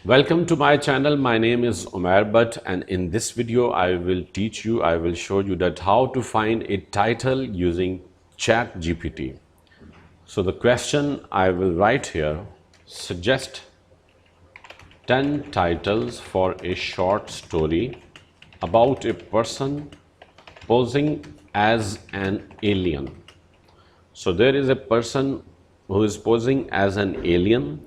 Welcome to my channel. My name is Umair Butt, and in this video I will show you that how to find a title using ChatGPT. So the question I will write here: suggest 10 titles for a short story about a person posing as an alien. So there is a person who is posing as an alien.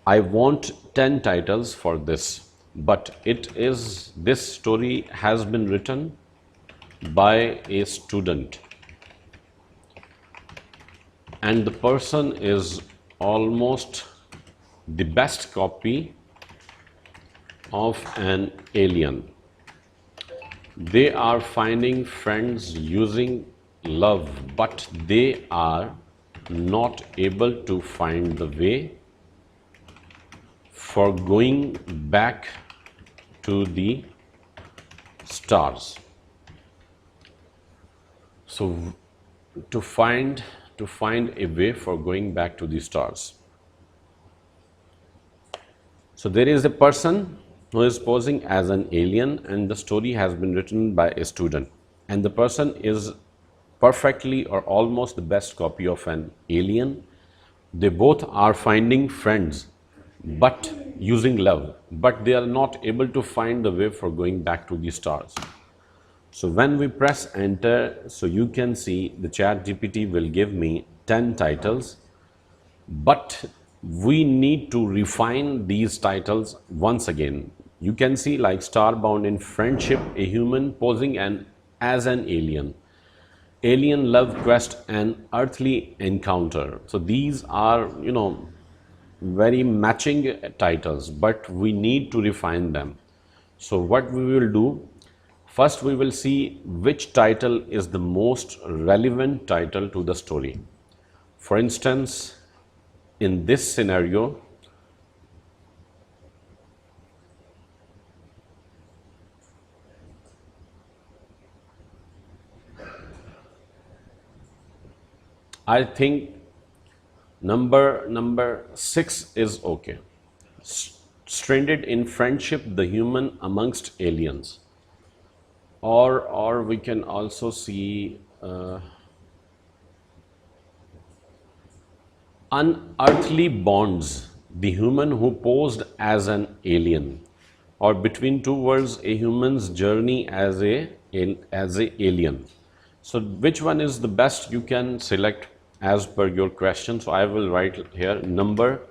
I want 10 titles for this, but this story has been written by a student, and the person is almost the best copy of an alien. They are finding friends using love, but they are not able to find the way for going back to the stars. So to find a way for going back to the stars. So there is a person who is posing as an alien, and the story has been written by a student, and the person is perfectly or almost the best copy of an alien. They both are finding friends but using love, but they are not able to find the way for going back to the stars. So when we press enter, so you can see the ChatGPT will give me 10 titles, but we need to refine these titles once again. You can see like Starbound in Friendship, a human posing as an alien, Alien Love Quest, and Earthly Encounter. So these are, very matching titles, but we need to refine them. So what we will do, first we will see which title is the most relevant title to the story. For instance, in this scenario, I think number 6 is okay. Stranded in Friendship, the human amongst aliens. Or we can also see Unearthly Bonds, the human who posed as an alien. Or Between Two Worlds, a human's journey as a alien. So which one is the best? You can select as per your question. So I will write here number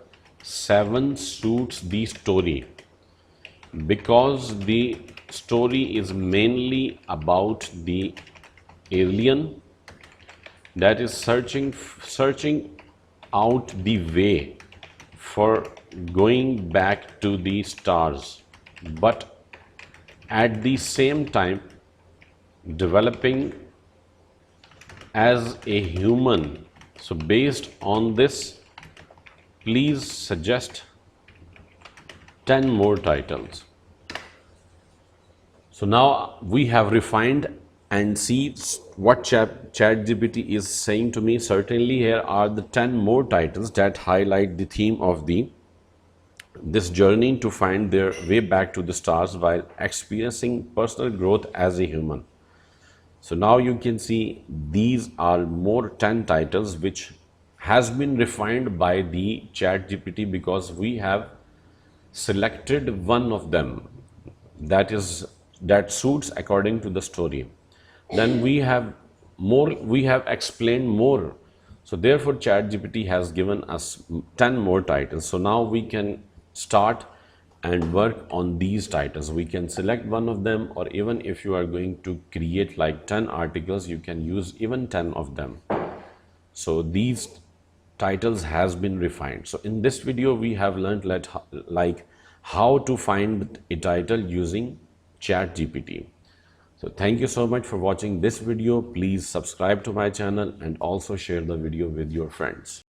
7 suits the story, because the story is mainly about the alien that is searching out the way for going back to the stars, but at the same time developing as a human. So based on this, please suggest 10 more titles. So now we have refined and see what ChatGPT is saying to me. Certainly here are the 10 more titles that highlight the theme of this journey to find their way back to the stars while experiencing personal growth as a human. So now you can see these are more 10 titles which has been refined by the ChatGPT, because we have selected one of them that suits according to the story. Then we have explained more. So therefore ChatGPT has given us 10 more titles. So now we can start and work on these titles. We can select one of them, or even if you are going to create like 10 articles, you can use even 10 of them. So these titles has been refined. So in this video we have learned like how to find a title using ChatGPT. So thank you so much for watching this video. Please subscribe to my channel and also share the video with your friends.